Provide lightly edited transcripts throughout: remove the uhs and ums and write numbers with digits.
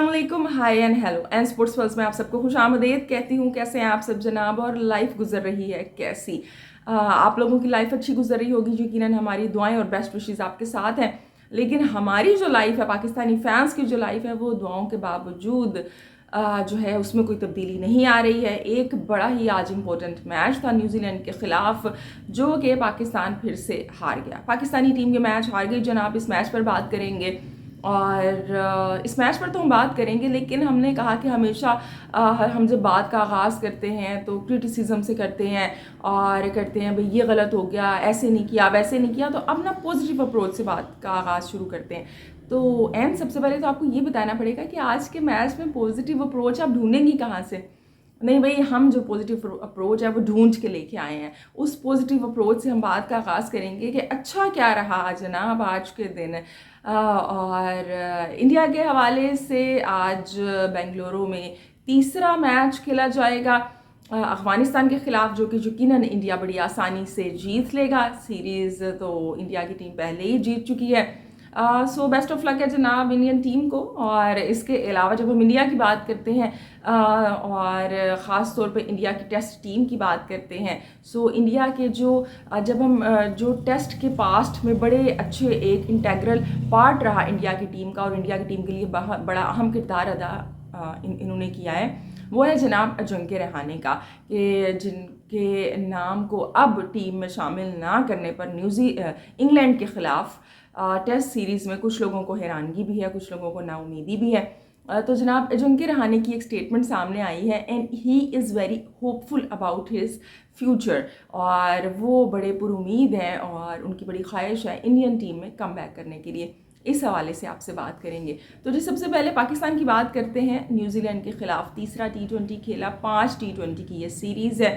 अस्सलामुअलैकुम, hi and hello and sports pulse में आप सबको खुशामदीद कहती हूँ। कैसे हैं आप सब जनाब, और लाइफ गुजर रही है कैसी? आप लोगों की लाइफ अच्छी गुजर रही होगी, यकीनन हमारी दुआएं और बेस्ट विशेस आपके साथ हैं। लेकिन हमारी जो लाइफ है, पाकिस्तानी फैंस की जो लाइफ है, वो दुआओं के बावजूद जो है उसमें कोई तब्दीली नहीं आ रही है। एक बड़ा ही आज इम्पोर्टेंट मैच था न्यूजीलैंड के ख़िलाफ़, जो कि पाकिस्तान फिर से हार गया। पाकिस्तानी टीम के मैच हार गई जनाब। इस मैच पर बात करेंगे और इस मैच पर तो हम बात करेंगे, लेकिन हमने कहा कि हमेशा हम जब बात का आगाज़ करते हैं तो क्रिटिसिज्म से करते हैं और कहते हैं भाई ये गलत हो गया, ऐसे नहीं किया, वैसे नहीं किया। तो अब ना पॉजिटिव अप्रोच से बात का आगाज़ शुरू करते हैं। तो एंड सबसे पहले तो आपको ये बताना पड़ेगा कि आज के मैच में पॉजिटिव अप्रोच आप ढूंढेंगी कहाँ से? नहीं भाई, हम जो पॉजिटिव अप्रोच है वो ढूंढ के लेके आए हैं। उस पॉजिटिव अप्रोच से हम बात का आगाज़ करेंगे कि अच्छा क्या रहा जनाब आज के दिन। और इंडिया के हवाले से आज बेंगलुरु में तीसरा मैच खेला जाएगा अफ़गानिस्तान के ख़िलाफ़, जो कि यकीनन इंडिया बड़ी आसानी से जीत लेगा। सीरीज़ तो इंडिया की टीम पहले ही जीत चुकी है। सो बेस्ट ऑफ लक है जनाब इंडियन टीम को। और इसके अलावा जब हम इंडिया की बात करते हैं और ख़ास तौर पे इंडिया की टेस्ट टीम की बात करते हैं, सो इंडिया के जब हम जो टेस्ट के पास्ट में बड़े अच्छे एक इंटेग्रल पार्ट रहा इंडिया की टीम का, और इंडिया की टीम के लिए बड़ा अहम किरदार अदा इन्होंने किया है, वो है जनाब अजिंक्य रहाणे का, कि जिनके नाम को अब टीम में शामिल ना करने पर इंग्लैंड के ख़िलाफ़ टेस्ट सीरीज़ में कुछ लोगों को हैरानगी भी है, कुछ लोगों को नाउमीदी भी है। तो जनाब अजिंक्य रहाणे की एक स्टेटमेंट सामने आई है, and he is very hopeful about his future. और वो बड़े पुरुमीद हैं और उनकी बड़ी ख्वाहिश है इंडियन टीम में कम बैक करने के लिए। इस हवाले से आपसे बात करेंगे। तो जी सबसे पहले पाकिस्तान की बात करते हैं। न्यूजीलैंड के ख़िलाफ़ तीसरा T20 खेला, 5 T20 की ये सीरीज़ है,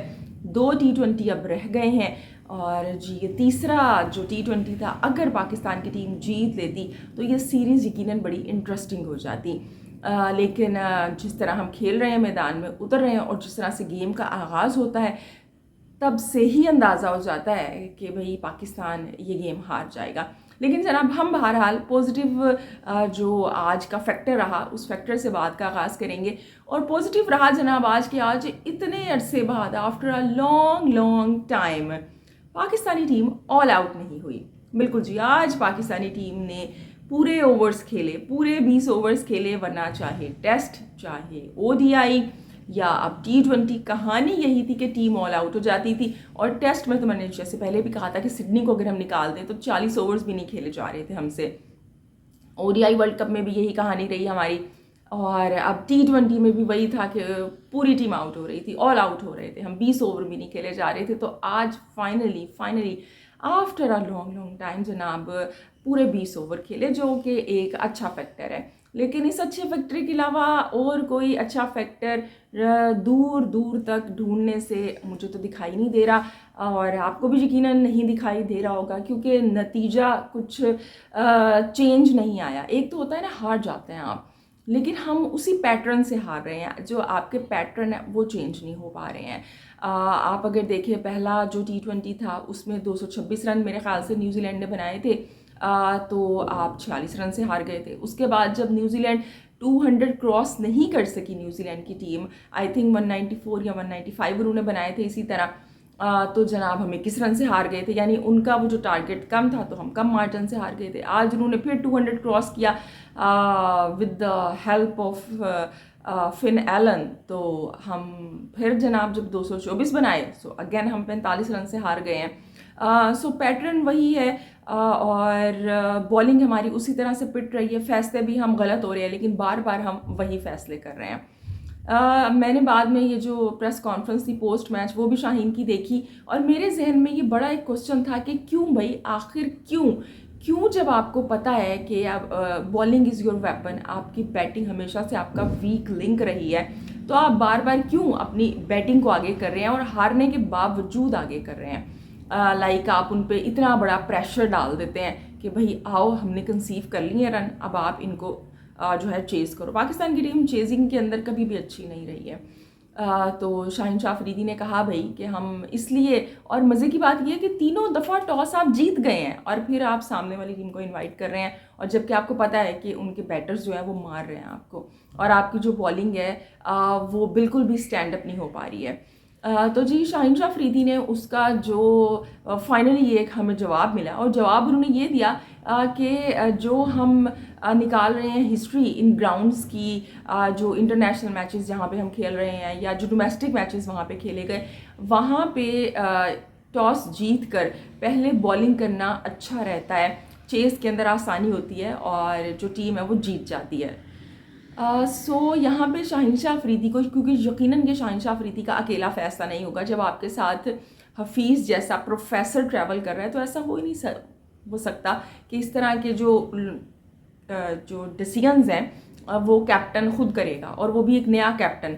2 T20 अब रह गए हैं। और जी ये तीसरा जो T20 था, अगर पाकिस्तान की टीम जीत लेती तो ये सीरीज़ यकीनन बड़ी इंटरेस्टिंग हो जाती। लेकिन जिस तरह हम खेल रहे हैं, मैदान में उतर रहे हैं, और जिस तरह से गेम का आगाज़ होता है, तब से ही अंदाज़ा हो जाता है कि भाई पाकिस्तान ये गेम हार जाएगा। लेकिन जनाब हम बहरहाल पॉजिटिव जो आज का फैक्टर रहा, उस फैक्टर से बात का आगाज़ करेंगे। और पॉजिटिव रहा जनाब आज के आज इतने अरसे बाद, after a long time, Pakistani team all out नहीं हुई। बिल्कुल जी, आज पाकिस्तानी टीम ने पूरे ओवर्स खेले, पूरे 20 ओवर्स खेले, वरना चाहे टेस्ट चाहे ODI या अब T20, कहानी यही थी कि टीम ऑल आउट हो जाती थी। और टेस्ट में तो मैंने जैसे पहले भी कहा था कि सिडनी को अगर हम निकाल दें तो 40 ओवर्स भी नहीं खेले जा रहे थे हमसे। ODI वर्ल्ड कप में भी यही कहानी रही हमारी, और अब T20 में भी वही था कि पूरी टीम आउट हो रही थी, ऑल आउट हो रहे थे, हम 20 ओवर भी नहीं खेले जा रहे थे। तो आज finally after a long time जनाब पूरे 20 ओवर खेले, जो कि एक अच्छा फैक्टर है। लेकिन इस अच्छे फैक्टर के अलावा और कोई अच्छा फैक्टर दूर तक ढूंढने से मुझे तो दिखाई नहीं दे रहा, और आपको भी यकीनन नहीं दिखाई दे रहा होगा, क्योंकि नतीजा कुछ चेंज नहीं आया। एक तो होता है ना, हार जाते हैं आप, लेकिन हम उसी पैटर्न से हार रहे हैं। जो आपके पैटर्न है वो चेंज नहीं हो पा रहे हैं। आप अगर देखिए, पहला जो T20 था उसमें 226 रन मेरे ख्याल से न्यूजीलैंड ने बनाए थे, तो आप 46 रन से हार गए थे। उसके बाद जब न्यूजीलैंड 200 क्रॉस नहीं कर सकी, न्यूजीलैंड की टीम, आई थिंक 194 या 195 उन्होंने बनाए थे इसी तरह, तो जनाब हम 21 रन से हार गए थे। यानी उनका वो जो टारगेट कम था तो हम कम मार्जिन से हार गए थे। आज उन्होंने फिर 200 क्रॉस किया with the help of Finn Allen, तो हम फिर जनाब जब 224 बनाए, सो अगेन हम 45 रन से हार गए हैं। सो पैटर्न वही है, और बॉलिंग हमारी उसी तरह से पिट रही है। फैसले भी हम गलत हो रहे हैं, लेकिन बार बार हम वही फैसले कर रहे हैं। मैंने बाद में ये जो प्रेस कॉन्फ्रेंस थी पोस्ट मैच, वो भी शाहीन की देखी, और मेरे जहन में ये बड़ा एक क्वेश्चन था कि क्यों भाई, आखिर क्यों जब आपको पता है कि आप बॉलिंग इज़ योर वेपन, आपकी बैटिंग हमेशा से आपका वीक लिंक रही है, तो आप बार बार क्यों अपनी बैटिंग को आगे कर रहे हैं और हारने के बावजूद आगे कर रहे हैं? लाइक आप उन पर इतना बड़ा प्रेशर डाल देते हैं कि भाई आओ, हमने कंसीव कर लिए रन, अब आप इनको जो है चेज़ करो। पाकिस्तान की टीम चेजिंग के अंदर कभी भी अच्छी नहीं रही है। तो शाहीन शाह अफरीदी ने कहा भाई कि हम इसलिए, और मज़े की बात यह है कि तीनों दफ़ा टॉस आप जीत गए हैं और फिर आप सामने वाली टीम को इनवाइट कर रहे हैं, और जबकि आपको पता है कि उनके बैटर्स जो है वो मार रहे हैं आपको, और आपकी जो बॉलिंग है वो बिल्कुल भी स्टैंड अप नहीं हो पा रही है। तो जी शाहीन शाह अफरीदी ने उसका जो फाइनली ये एक हमें जवाब मिला, और जवाब उन्होंने ये दिया कि जो हम निकाल रहे हैं हिस्ट्री इन ग्राउंड्स की, जो इंटरनेशनल मैचेस जहाँ पे हम खेल रहे हैं या जो डोमेस्टिक मैचेस वहाँ पे खेले गए, वहाँ पे टॉस जीत कर पहले बॉलिंग करना अच्छा रहता है, चेस के अंदर आसानी होती है और जो टीम है वो जीत जाती है। सो यहाँ पे शाहीन शाह अफरीदी को, क्योंकि यकीनन ये शाहीन शाह अफरीदी का अकेला फ़ैसला नहीं होगा, जब आपके साथ हफीज़ जैसा प्रोफेसर ट्रैवल कर रहा है तो ऐसा हो ही नहीं हो सकता कि इस तरह के जो डिसीजंस हैं वो कैप्टन खुद करेगा, और वो भी एक नया कैप्टन।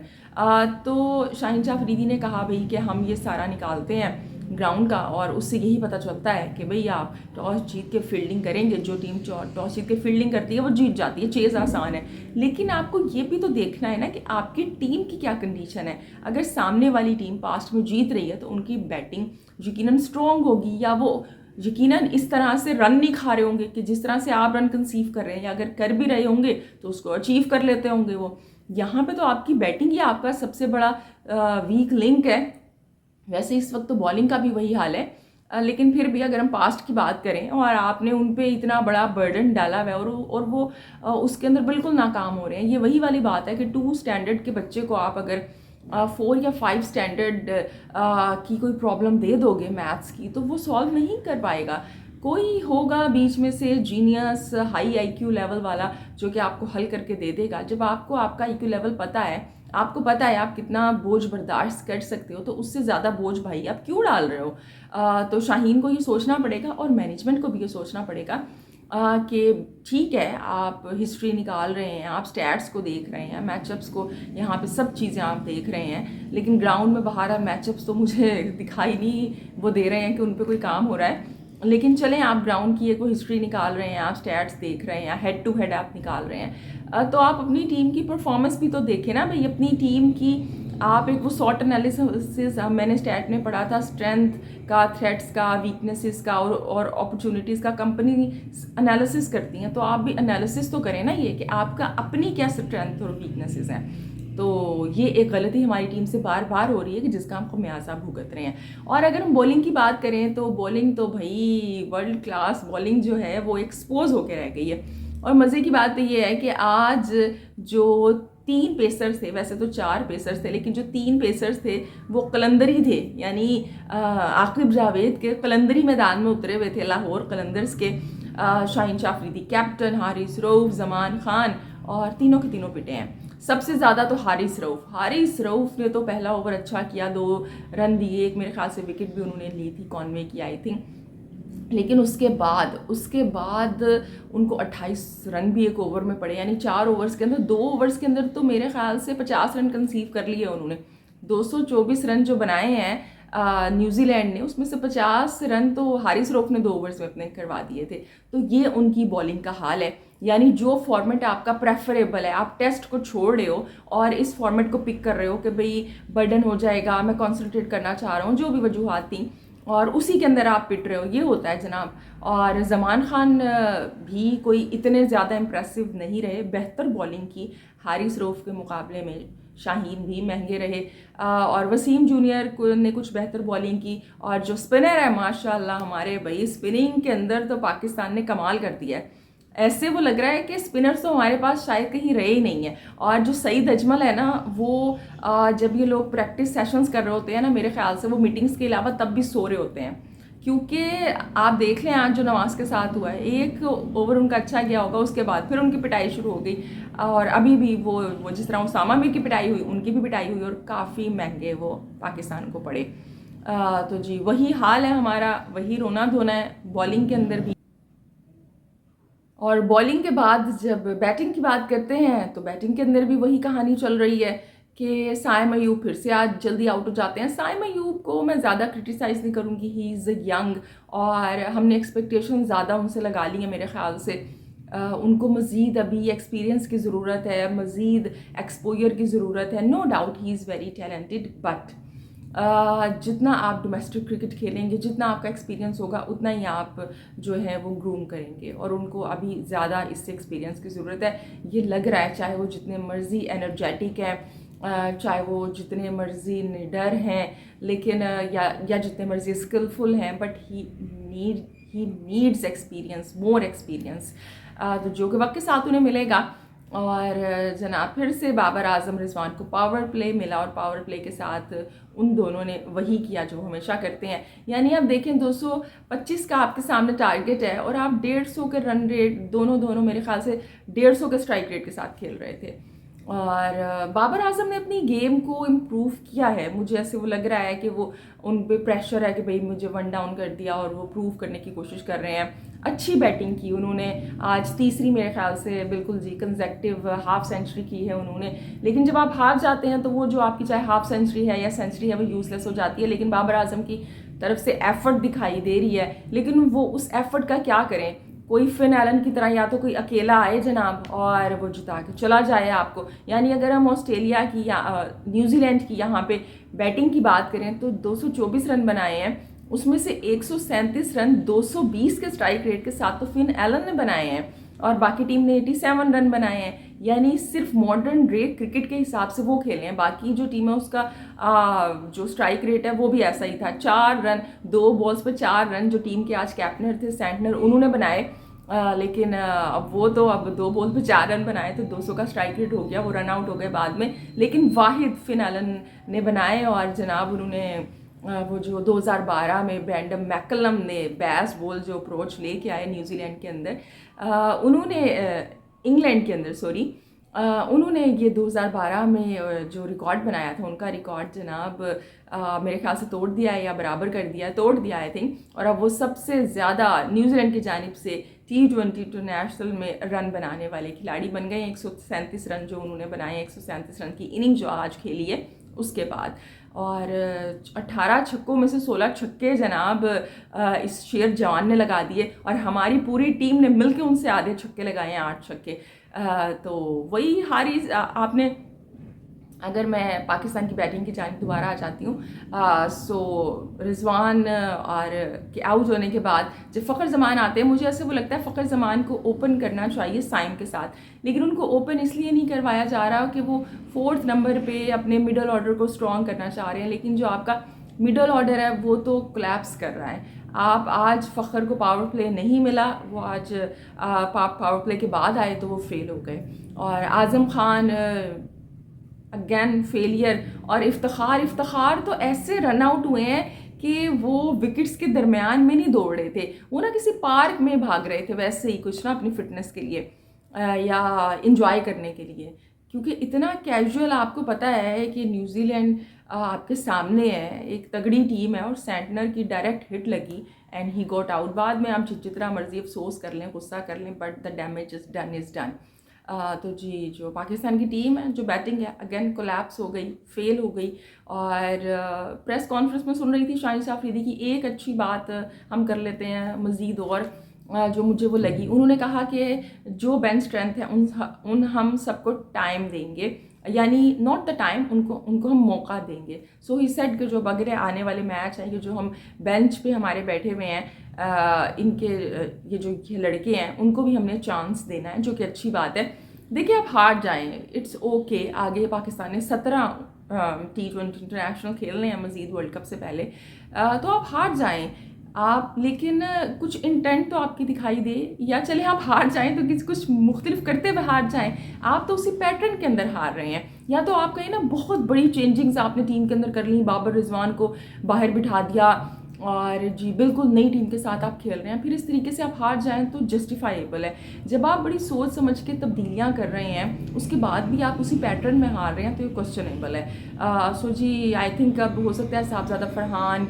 तो शाहीन शाह अफरीदी ने कहा भाई कि हम ये सारा निकालते हैं ग्राउंड का, और उससे यही पता चलता है कि भाई आप टॉस जीत के फील्डिंग करेंगे, जो टीम टॉस जीत के फील्डिंग करती है वो जीत जाती है, चेज़ आसान है। लेकिन आपको ये भी तो देखना है ना कि आपकी टीम की क्या कंडीशन है। अगर सामने वाली टीम पास्ट में जीत रही है तो उनकी बैटिंग यकीनन स्ट्रॉन्ग होगी, या वो यकीनन इस तरह से रन नहीं खा रहे होंगे कि जिस तरह से आप रन कंसीव कर रहे हैं, या अगर कर भी रहे होंगे तो उसको अचीव कर लेते होंगे वो। यहाँ पे तो आपकी बैटिंग ही आपका सबसे बड़ा वीक लिंक है। वैसे इस वक्त तो बॉलिंग का भी वही हाल है, लेकिन फिर भी अगर हम पास्ट की बात करें और आपने उन पे इतना बड़ा बर्डन डाला हुआ है और वो उसके अंदर बिल्कुल नाकाम हो रहे हैं, ये वही वाली बात है कि 2 स्टैंडर्ड के बच्चे को आप अगर 4 या 5 स्टैंडर्ड की कोई प्रॉब्लम दे दोगे मैथ्स की, तो वो सॉल्व नहीं कर पाएगा। कोई होगा बीच में से जीनियस हाई आईक्यू लेवल वाला जो कि आपको हल करके दे देगा। जब आपको आपका आईक्यू लेवल पता है, आपको पता है आप कितना बोझ बर्दाश्त कर सकते हो, तो उससे ज़्यादा बोझ भाई आप क्यों डाल रहे हो। तो शाहीन को ये सोचना पड़ेगा और मैनेजमेंट को भी ये सोचना पड़ेगा कि ठीक है, आप हिस्ट्री निकाल रहे हैं, आप स्टैट्स को देख रहे हैं, मैचअप्स को, यहाँ पे सब चीज़ें आप देख रहे हैं, लेकिन ग्राउंड में बाहर आप मैचअप्स तो मुझे दिखाई नहीं वो दे रहे हैं कि उन पर कोई काम हो रहा है। लेकिन चलें, आप ग्राउंड की एक हिस्ट्री निकाल रहे हैं, आप स्टैट्स देख रहे हैं, हेड टू हेड आप निकाल रहे हैं, तो आप अपनी टीम की परफॉर्मेंस भी तो देखें ना भाई। अपनी टीम की आप एक वो सॉट एनालिसिस मैंने स्टैट में पढ़ा था, स्ट्रेंथ का, थ्रेट्स का, वीकनेसेस का और अपॉर्चुनिटीज़ का कंपनी एनालिसिस करती हैं, तो आप भी एनालिसिस तो करें ना ये कि आपका अपनी क्या स्ट्रेंथ और वीकनेसेस हैं। तो ये एक गलती हमारी टीम से बार बार हो रही है कि जिसका हम खमियाजा भुगत रहे हैं। और अगर हम बॉलिंग की बात करें तो बॉलिंग तो भाई वर्ल्ड क्लास बॉलिंग जो है वो एक्सपोज होकर रह गई है। और मज़े की बात तो ये है कि आज जो 3 पेसर्स थे, वैसे तो 4 पेसर्स थे, लेकिन जो 3 पेसर्स थे वो कलंदरी थे, यानी आकिब जावेद के कलंदरी मैदान में उतरे हुए थे, लाहौर कलंदर्स के। शाहीन शाह अफरीदी कैप्टन, हारिस रऊफ, जमान खान, और तीनों के तीनों पिटे हैं। सबसे ज़्यादा तो हारिस रऊफ ने तो पहला ओवर अच्छा किया, 2 रन दिए, एक मेरे ख्याल से विकेट भी उन्होंने ली थी, कॉनवे की आई थिंक। लेकिन उसके बाद उनको 28 रन भी एक ओवर में पड़े, यानी 4 ओवर्स के अंदर, 2 ओवर्स के अंदर तो मेरे ख्याल से 50 रन कंसीव कर लिए उन्होंने। 224 रन जो बनाए हैं न्यूजीलैंड ने, उसमें से 50 रन तो हारिस रऊफ ने 2 ओवर्स में अपने करवा दिए थे। तो ये उनकी बॉलिंग का हाल है। यानी जो फॉर्मेट आपका प्रेफरेबल है, आप टेस्ट को छोड़ रहे हो और इस फॉर्मेट को पिक कर रहे हो कि भाई बर्डन हो जाएगा, मैं कॉन्सेंट्रेट करना चाह रहा हूँ, जो भी वजूहत थी, और उसी के अंदर आप पिट रहे हो, ये होता है जनाब। और जमान खान भी कोई इतने ज़्यादा इम्प्रेसिव नहीं रहे, बेहतर बॉलिंग की हारिस रऊफ के मुकाबले में। शाहीन भी महंगे रहे, और वसीम जूनियर ने कुछ बेहतर बॉलिंग की, और जो स्पिनर है माशाल्लाह हमारे भाई, स्पिनिंग के अंदर तो पाकिस्तान ने कमाल कर दिया है। ऐसे वो लग रहा है कि स्पिनर्स तो हमारे पास शायद कहीं रहे ही नहीं है। और जो सईद अजमल है ना, वो जब ये लोग प्रैक्टिस सेशंस कर रहे होते हैं ना, मेरे ख्याल से वो मीटिंग्स के अलावा तब भी सो रहे होते हैं, क्योंकि आप देख लें आज जो नवाज के साथ हुआ है, एक ओवर उनका अच्छा गया होगा, उसके बाद फिर उनकी पिटाई शुरू हो गई, और अभी भी वो जिस तरह उसामा मीर की पिटाई हुई, उनकी भी पिटाई हुई, और काफ़ी महंगे वो पाकिस्तान को पड़े। तो जी वही हाल है हमारा, वही रोना धोना है बॉलिंग के अंदर भी। और बॉलिंग के बाद जब बैटिंग की बात करते हैं तो बैटिंग के अंदर भी वही कहानी चल रही है कि साइम अयूब फिर से आज जल्दी आउट हो जाते हैं। साइम अयूब को मैं ज़्यादा क्रिटिसाइज़ नहीं करूँगी, ही इज़ यंग, और हमने एक्सपेक्टेशन ज़्यादा उनसे लगा ली है मेरे ख्याल से। उनको मज़ीद अभी एक्सपीरियंस की ज़रूरत है, मज़ीद एक्सपोजर की ज़रूरत है। No doubt he is very talented, but जितना आप डोमेस्टिक क्रिकेट खेलेंगे, जितना आपका एक्सपीरियंस होगा, उतना ही आप जो है वो ग्रूम करेंगे, और उनको अभी ज़्यादा इससे एक्सपीरियंस की ज़रूरत है। ये लग रहा है, चाहे वो जितने मर्ज़ी एनर्जेटिक हैं, चाहे वो जितने मर्ज़ी निडर हैं, लेकिन या जितने मर्ज़ी स्किलफुल हैं, but he needs experience, more experience, तो जो कि वक्त के साथ उन्हें मिलेगा। और जनाब फिर से बाबर आजम रिजवान को पावर प्ले मिला, और पावर प्ले के साथ उन दोनों ने वही किया जो हमेशा करते हैं। यानी आप देखें 225 का आपके सामने टारगेट है, और आप 150 के रन रेट, दोनों मेरे ख्याल से 150 के स्ट्राइक रेट के साथ खेल रहे थे। और बाबर आजम ने अपनी गेम को इम्प्रूव किया है। मुझे ऐसे वो लग रहा है कि वो उन पे प्रेशर है कि भाई मुझे 1 डाउन कर दिया, और वो प्रूव करने की कोशिश कर रहे हैं। अच्छी बैटिंग की उन्होंने, आज तीसरी मेरे ख्याल से बिल्कुल जी कंसेक्टिव हाफ सेंचुरी की है उन्होंने। लेकिन जब आप हार जाते हैं तो वो जो आपकी चाहे हाफ सेंचुरी है या सेंचुरी है वो यूजलेस हो जाती है। लेकिन बाबर आजम की तरफ से एफर्ट दिखाई दे रही है, लेकिन वो उस एफर्ट का क्या करें। कोई फिन एलन की तरह या तो कोई अकेला आए जनाब और वो जिता के चला जाए आपको। यानी अगर हम ऑस्ट्रेलिया की या न्यूजीलैंड की यहाँ पे बैटिंग की बात करें तो 224 रन बनाए हैं, उसमें से 137 रन 220 के स्ट्राइक रेट के साथ तो फिन एलन ने बनाए हैं, और बाकी टीम ने 87 रन बनाए हैं। यानी सिर्फ मॉडर्न डे क्रिकेट के हिसाब से वो खेले हैं। बाकी जो टीम है उसका जो स्ट्राइक रेट है वो भी ऐसा ही था, 4 रन 2 बॉल्स पर 4 रन जो टीम के आज कैप्टन थे सैंटनर, उन्होंने बनाए। लेकिन अब वो तो अब 2 बॉल पे 4 रन बनाए तो 200 का स्ट्राइक रेट हो गया, वो रन आउट हो गए बाद में। लेकिन वाहिद फिन एलन ने बनाए, और जनाब उन्होंने वो जो 2012 में ब्रैंडम मैकलम ने बैस बॉल जो अप्रोच लेके आए न्यूजीलैंड के अंदर, उन्होंने इंग्लैंड के अंदर उन्होंने ये 2012 में जो रिकॉर्ड बनाया था, उनका रिकॉर्ड जनाब मेरे ख्याल से तोड़ दिया है या बराबर कर दिया, तोड़ दिया आई थिंक। और अब वो सबसे ज़्यादा न्यूजीलैंड की जानिब से T20 इंटरनेशनल में रन बनाने वाले खिलाड़ी बन गए। 137 रन जो उन्होंने बनाए, 137 रन की इनिंग जो आज खेली है उसके बाद। और 18 छक्कों में से 16 छक्के जनाब इस शेर जवान ने लगा दिए, और हमारी पूरी टीम ने मिलकर उनसे आधे छक्के लगाए हैं, 8 छक्के। तो वही हारी आपने। अगर मैं पाकिस्तान की बैटिंग की जानिब दोबारा आ जाती हूँ, सो रिजवान और के आउट होने के बाद जब फ़खर जमान आते हैं, मुझे ऐसे वो लगता है फ़खर जमान को ओपन करना चाहिए साइम के साथ, लेकिन उनको ओपन इसलिए नहीं करवाया जा रहा कि वो 4th नंबर पे अपने मिडल ऑर्डर को स्ट्रॉन्ग करना चाह रहे हैं। लेकिन जो आपका मिडल ऑर्डर है वो तो कोलैप्स कर रहा है। आप आज फ़खर को पावर प्ले नहीं मिला, वो आज पावर प्ले के बाद आए तो वो फेल हो गए। और आज़म खान अगेन फेलियर, और इफ्तिखार तो ऐसे रन आउट हुए हैं कि वो विकेट्स के दरमियान में नहीं दौड़ रहे थे, वो ना किसी पार्क में भाग रहे थे वैसे ही कुछ ना, अपनी फिटनेस के लिए या इंजॉय करने के लिए। क्योंकि इतना कैजुअल, आपको पता है कि न्यूजीलैंड आपके सामने है, एक तगड़ी टीम है, और सैंटनर की डायरेक्ट हिट लगी एंड ही गॉट आउट। बाद में आप जितना मर्जी अफसोस कर लें, गुस्सा कर लें, but the damage is done. तो जी जो पाकिस्तान की टीम है, जो बैटिंग है, अगेन कोलैप्स हो गई, फेल हो गई। और प्रेस कॉन्फ्रेंस में सुन रही थी शाहिद अफरीदी की, एक अच्छी बात हम कर लेते हैं मज़ीद, और जो मुझे वो लगी, उन्होंने कहा कि जो बेंच स्ट्रेंथ है उन हम सबको टाइम देंगे, यानी नॉट द टाइम, उनको हम मौका देंगे। सो ही सेड कि जो बगैर आने वाले मैच हैं, ये जो हम बेंच पे हमारे बैठे हुए हैं, इनके ये जो ये लड़के हैं उनको भी हमने चांस देना है, जो कि अच्छी बात है। देखिए आप हार जाएं, इट्स ओके। आगे पाकिस्तान ने 17 T20 इंटरनेशनल खेलने हैं मज़ीद वर्ल्ड कप से पहले, तो आप हार जाएं आप, लेकिन कुछ इंटेंट तो आपकी दिखाई दे, या चले आप हार जाएं तो कुछ मुख्तलिफ करते हुए हार जाएं। आप तो उसी पैटर्न के अंदर हार रहे हैं, या तो आप कहीं ना बहुत बड़ी चेंजिंग्स आपने टीम के अंदर कर ली, बाबर रिजवान को बाहर बिठा दिया, और जी बिल्कुल नई टीम के साथ आप खेल रहे हैं, फिर इस तरीके से आप हार जाएं तो जस्टिफाइबल है। जब आप बड़ी सोच समझ के तब्दीलियां कर रहे हैं, उसके बाद भी आप उसी पैटर्न में हार रहे हैं, तो ये क्वेश्चनेबल है। सो जी आई थिंक अब हो सकता है साहबजादा फरहान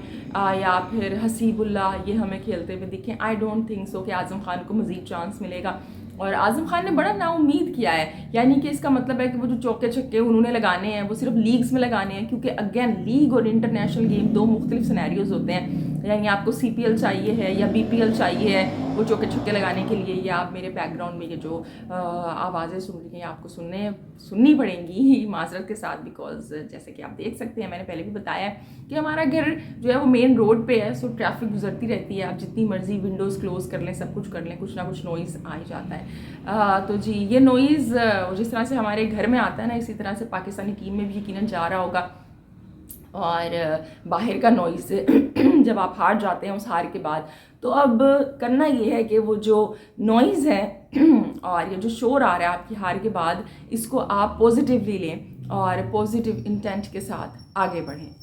या फिर हसीबुल्ला ये हमें खेलते हुए दिखें। आई डोंट थिंक सो कि आज़म खान को मज़ीद चांस मिलेगा, और आज़म खान ने बड़ा नाउम्मीद किया है। यानी कि इसका मतलब है कि वो जो चौके छक्के उन्होंने लगाने हैं वो सिर्फ लीग्स में लगाने हैं, क्योंकि अगेन लीग और इंटरनेशनल गेम 2 मुख्तलिफ सिनेरियोज होते हैं। यानी आपको CPL चाहिए है या BPL चाहिए है वो चौके छक्के लगाने के लिए, या आप मेरे बैकग्राउंड में ये जो आवाज़ें सुन रही हैं आपको सुननी पड़ेंगी माजरत के साथ, बिकॉज जैसे कि आप देख सकते हैं, मैंने पहले भी बताया कि हमारा घर जो है वो मेन रोड पे है, सो ट्रैफिक गुजरती रहती है। आप जितनी मर्जी विंडोज़ क्लोज़ कर लें, सब कुछ कर लें, कुछ ना कुछ नॉइज़ आ ही जाता है। तो जी ये नॉइज़ जिस तरह से हमारे घर में आता है ना, इसी तरह से पाकिस्तानी टीम में भी यकीनन जा रहा होगा। और बाहर का नॉइज़ जब आप हार जाते हैं उस हार के बाद, तो अब करना ये है कि वो जो नॉइज़ है और ये जो शोर आ रहा है आपकी हार के बाद, इसको आप पॉजिटिवली लें और पॉजिटिव इंटेंट के साथ आगे बढ़ें।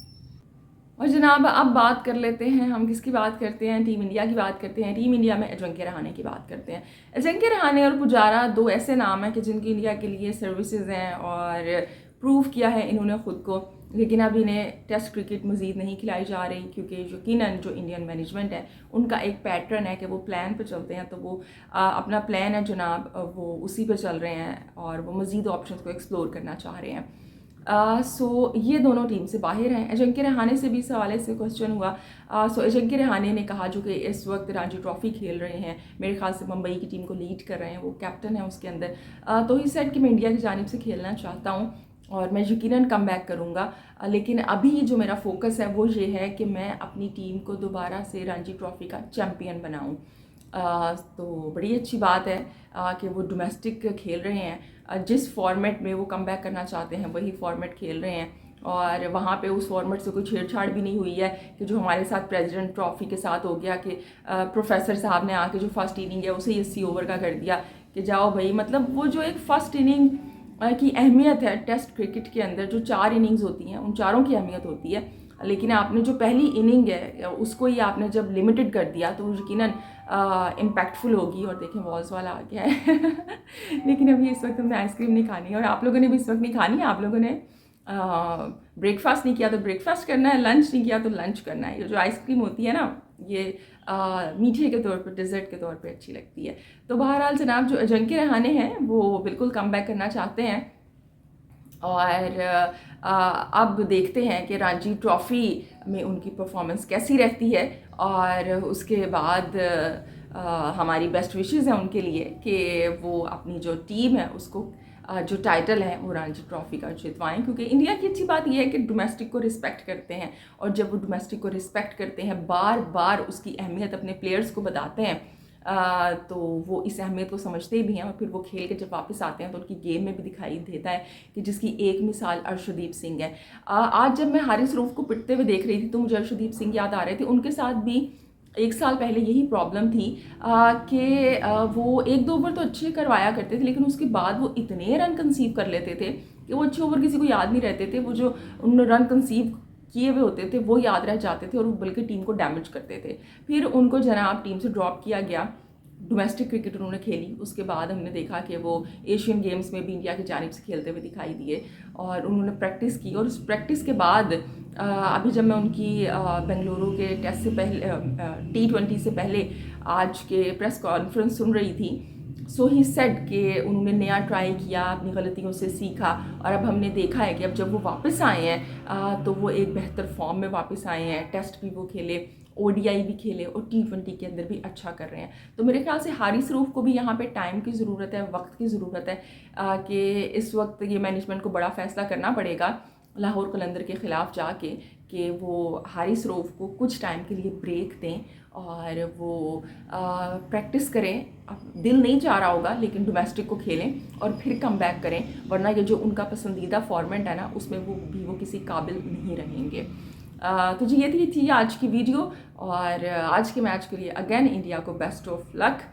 और जनाब अब बात कर लेते हैं, हम किसकी बात करते हैं, टीम इंडिया की बात करते हैं। टीम इंडिया में अजिंक्य रहाणे की बात करते हैं। अजिंक्य रहाणे और पुजारा दो ऐसे नाम हैं कि जिनकी इंडिया के लिए सर्विसेज हैं और प्रूव किया है इन्होंने ख़ुद को, लेकिन अब इन्हें टेस्ट क्रिकेट मज़ीद नहीं खिलाई जा रही, क्योंकि यकीनन जो इंडियन मैनेजमेंट है उनका एक पैटर्न है कि वो प्लान पे चलते हैं। तो वो अपना प्लान है जनाब, वो उसी पे चल रहे हैं और वो मज़ीद ऑप्शंस को एक्सप्लोर करना चाह रहे हैं। सो ये दोनों टीम से बाहर हैं। अजिंक्य रहाणे से भी इस हवाले से क्वेश्चन हुआ। सो अजिंक्य रहाणे ने कहा, जो कि इस वक्त रणजी ट्रॉफी खेल रहे हैं, मेरे ख्याल से मुंबई की टीम को लीड कर रहे हैं, वो कैप्टन है उसके अंदर, तो ही सेड कि मैं इंडिया की जानिब से खेलना चाहता हूँ और मैं यकीनन कम बैक करूँगा, लेकिन अभी जो मेरा फोकस है वो ये है कि मैं अपनी टीम को दोबारा से रणजी ट्रॉफी का चैम्पियन बनाऊँ। तो बड़ी अच्छी बात है कि वो डोमेस्टिक खेल रहे हैं, जिस फॉर्मेट में वो कम बैक करना चाहते हैं वही फॉर्मेट खेल रहे हैं, और वहाँ पे उस फॉर्मेट से कोई छेड़छाड़ भी नहीं हुई है कि जो हमारे साथ प्रेसिडेंट ट्रॉफी के साथ हो गया कि प्रोफेसर साहब ने आके जो फर्स्ट इनिंग है उसे 80 ओवर का कर दिया कि जाओ भाई। मतलब वो जो एक फ़र्स्ट इनिंग की अहमियत है टेस्ट क्रिकेट के अंदर, जो 4 इनिंग्स होती हैं उन चारों की अहमियत होती है, लेकिन आपने जो पहली इनिंग है उसको ही आपने जब लिमिटेड कर दिया तो यकीनन इम्पैक्टफुल होगी। और देखें वॉल्स वाला आ गया है लेकिन अभी इस वक्त हमने आइसक्रीम नहीं खानी है, और आप लोगों ने भी इस वक्त नहीं खानी है। आप लोगों ने ब्रेकफास्ट नहीं किया तो ब्रेकफास्ट करना है, लंच नहीं किया तो लंच करना है। ये जो आइसक्रीम होती है ना, ये मीठे के तौर पर, डिज़र्ट के तौर पे अच्छी लगती है। तो बहरहाल जनाब जो अजिंक्य रहाणे हैं वो बिल्कुल कम बैक करना चाहते हैं, और अब देखते हैं कि रणजी ट्रॉफ़ी में उनकी परफॉर्मेंस कैसी रहती है, और उसके बाद हमारी बेस्ट विशेज़ हैं उनके लिए कि वो अपनी जो टीम है उसको जो टाइटल है वो रणजी ट्रॉफ़ी का जितवाएं, क्योंकि इंडिया की अच्छी बात यह है कि डोमेस्टिक को रिस्पेक्ट करते हैं, और जब वो डोमेस्टिक को रिस्पेक्ट करते हैं, बार बार उसकी अहमियत अपने प्लेयर्स को बताते हैं, तो वो इस अहमियत को समझते भी हैं, और फिर वो खेल के जब वापस आते हैं तो उनकी गेम में भी दिखाई देता है कि जिसकी एक मिसाल अर्शदीप सिंह है। आज जब मैं हारिस रऊफ को पिटते हुए देख रही थी तो मुझे अर्शदीप सिंह याद आ रहे थे। उनके साथ भी 1 साल पहले यही प्रॉब्लम थी कि वो 1-2 ओवर तो अच्छे करवाया करते थे, लेकिन उसके बाद वो इतने रन कंसीव कर लेते थे कि वो अच्छे ओवर किसी को याद नहीं रहते थे। वो जो उन्होंने रन कंसीव किए हुए होते थे वो याद रह जाते थे, और वो बल्कि टीम को डैमेज करते थे। फिर उनको जनाब टीम से ड्रॉप किया गया, डोमेस्टिक क्रिकेट उन्होंने खेली। उसके बाद हमने देखा कि वो एशियन गेम्स में भी इंडिया की जानिब से खेलते हुए दिखाई दिए, और उन्होंने प्रैक्टिस की, और उस प्रैक्टिस के बाद अभी जब मैं उनकी बेंगलुरु के टेस्ट से पहले T20 से पहले आज के प्रेस कॉन्फ्रेंस सुन रही थी, सो ही सेड कि उन्होंने नया ट्राई किया, अपनी गलतियों से सीखा, और अब हमने देखा है कि अब जब वो वापस आए हैं तो वो एक बेहतर फॉर्म में वापस आए हैं। टेस्ट भी वो खेले, ODI भी खेले, और T20 के अंदर भी अच्छा कर रहे हैं। तो मेरे ख्याल से हारिस रऊफ को भी यहाँ पे टाइम की ज़रूरत है, वक्त की ज़रूरत है कि इस वक्त ये मैनेजमेंट को बड़ा फ़ैसला करना पड़ेगा लाहौर कलंदर के ख़िलाफ़ जाके कि वो हारिस रऊफ को कुछ टाइम के लिए ब्रेक दें और वो प्रैक्टिस करें। अब दिल नहीं चाह रहा होगा लेकिन डोमेस्टिक को खेलें और फिर कम बैक करें, वरना ये जो उनका पसंदीदा फॉर्मेट है ना उसमें वो किसी काबिल नहीं रहेंगे। तो जी ये थी आज की वीडियो, और आज के मैच के लिए अगेन इंडिया को बेस्ट ऑफ लक।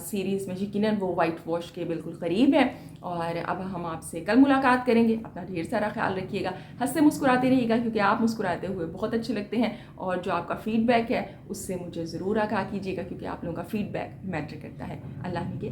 सीरीज़ में यकीनन वो वाइट वॉश के बिल्कुल करीब है, और अब हम आपसे कल मुलाकात करेंगे। अपना ढेर सारा ख्याल रखिएगा, हंसते मुस्कुराते रहिएगा, क्योंकि आप मुस्कुराते हुए बहुत अच्छे लगते हैं, और जो आपका फ़ीडबैक है उससे मुझे ज़रूर आगाह कीजिएगा, क्योंकि आप लोगों का फ़ीडबैक मैटर करता है। अल्लाह के